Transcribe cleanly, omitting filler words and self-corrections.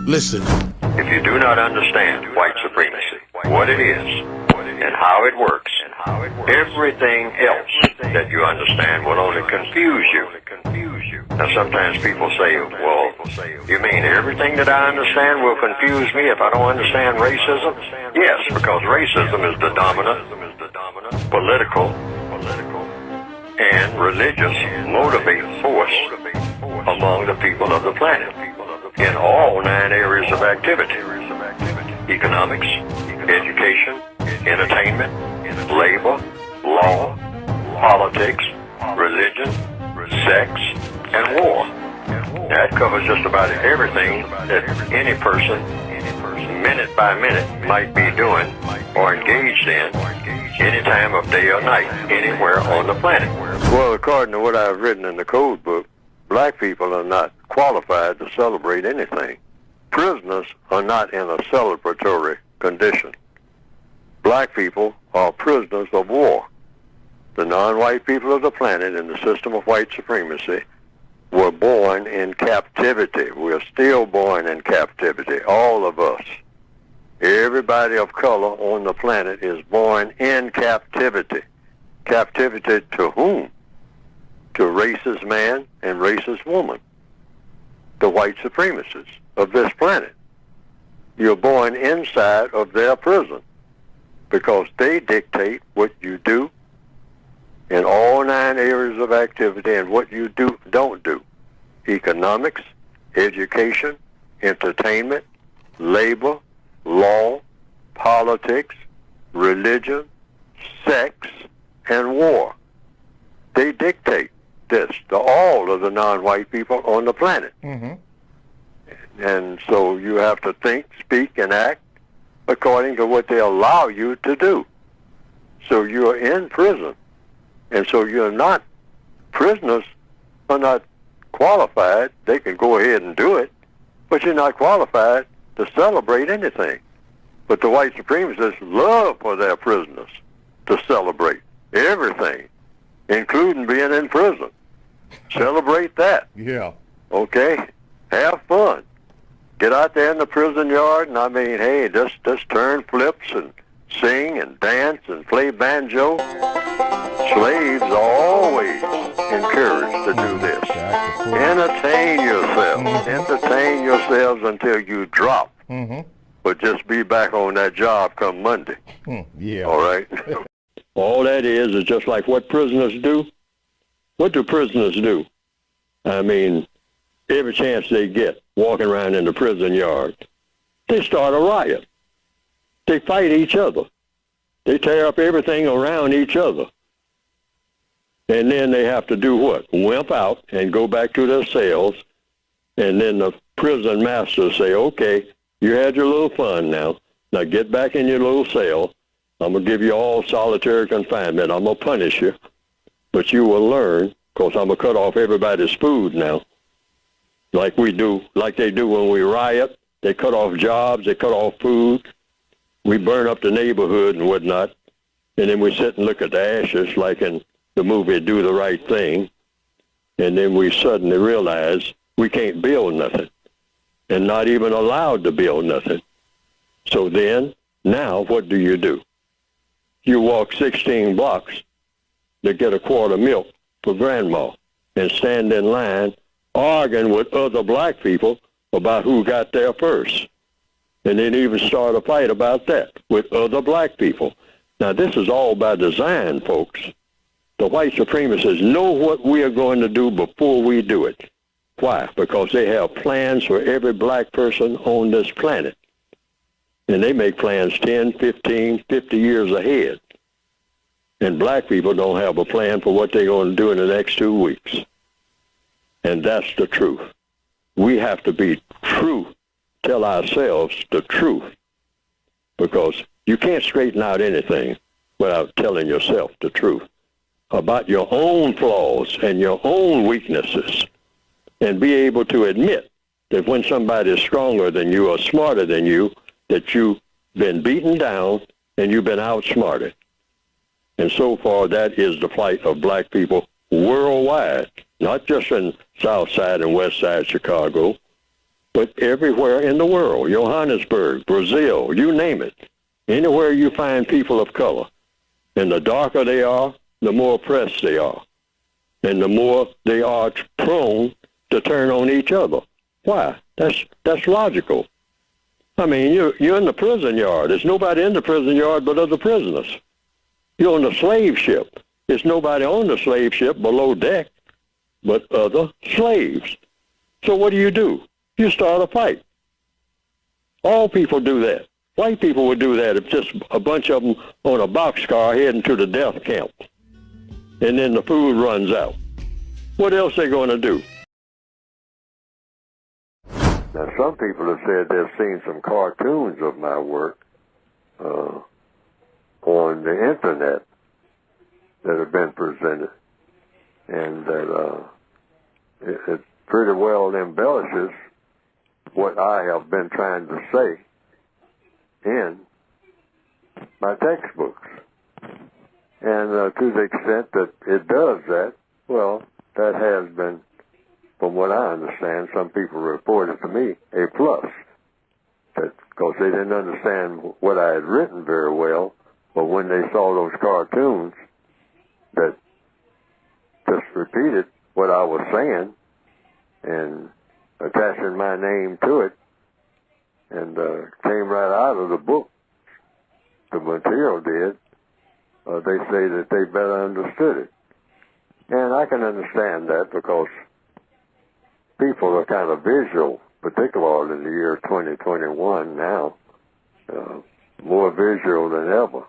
Listen. If you do not understand white supremacy, what it is, and how it works, everything else that you understand will only confuse you. Now sometimes people say, well, you mean everything that I understand will confuse me if I don't understand racism? Yes, because racism is the dominant political and religious motivating force among the people of the planet in all 9 areas of activity: economics, education, entertainment, labor, law, politics, religion, sex, and war. That covers just about everything that any person, minute by minute, might be doing or engaged in any time of day or night, anywhere on the planet. Well, according to what I've written in the code book, black people are not qualified to celebrate anything. Prisoners are not in a celebratory condition. Black people are prisoners of war. The non-white people of the planet in the system of white supremacy were born in captivity. We're still born in captivity, all of us. Everybody of color on the planet is born in captivity. Captivity to whom? To racist man and racist woman, the white supremacists of this planet. You're born inside of their prison because they dictate what you do in all 9 areas of activity and what you don't do. Economics, education, entertainment, labor, law, politics, religion, sex, and war. They dictate this to all of the non-white people on the planet. Mm-hmm. And so you have to think, speak, and act according to what they allow you to do. So you're in prison. And so you're not, prisoners are not qualified. They can go ahead and do it, but you're not qualified to celebrate anything. But the white supremacists love for their prisoners to celebrate everything, including being in prison. Celebrate that. Yeah. Okay? Have fun. Get out there in the prison yard, and I mean, hey, just turn flips and sing and dance and play banjo. Slaves are always encouraged to do this. Entertain yourselves. Entertain yourselves until you drop. But just be back on that job come Monday. Yeah. All right? All that is just like what prisoners do. What do prisoners do? I mean, every chance they get walking around in the prison yard, they start a riot. They fight each other. They tear up everything around each other. And then they have to do what? Wimp out and go back to their cells. And then the prison masters say, okay, you had your little fun now. Now get back in your little cell. I'm going to give you all solitary confinement. I'm going to punish you. But you will learn, because I'm going to cut off everybody's food now. Like they do when we riot. They cut off jobs. They cut off food. We burn up the neighborhood and whatnot. And then we sit and look at the ashes like in the movie Do the Right Thing. And then we suddenly realize we can't build nothing. And not even allowed to build nothing. So then, now what do? You walk 16 blocks to get a quart of milk for grandma and stand in line arguing with other black people about who got there first. And then even start a fight about that with other black people. Now, this is all by design, folks. The white supremacists know what we are going to do before we do it. Why? Because they have plans for every black person on this planet. And they make plans 10, 15, 50 years ahead. And black people don't have a plan for what they're going to do in the next 2 weeks. And that's the truth. We have to be true, tell ourselves the truth. Because you can't straighten out anything without telling yourself the truth about your own flaws and your own weaknesses. And be able to admit that when somebody is stronger than you or smarter than you, that you've been beaten down and you've been outsmarted. And so far, that is the plight of black people worldwide, not just in South Side and West Side Chicago, but everywhere in the world, Johannesburg, Brazil, you name it, anywhere you find people of color. And the darker they are, the more oppressed they are. And the more they are prone to turn on each other. Why? That's logical. I mean, you're in the prison yard. There's nobody in the prison yard but other prisoners. You're on the slave ship. There's nobody on the slave ship below deck but other slaves. So what do? You start a fight. All people do that. White people would do that if just a bunch of them on a boxcar heading to the death camp. And then the food runs out. What else are they going to do? Now, some people have said they've seen some cartoons of my work on the internet that have been presented, and that it pretty well embellishes what I have been trying to say in my textbooks. And to the extent that it does that, well, that has been, from what I understand, some people reported to me, a plus. Because they didn't understand what I had written very well, but when they saw those cartoons that just repeated what I was saying and attaching my name to it, and came right out of the book, the material did, they say that they better understood it. And I can understand that because people are kind of visual, particularly in the year 2021 now, more visual than ever.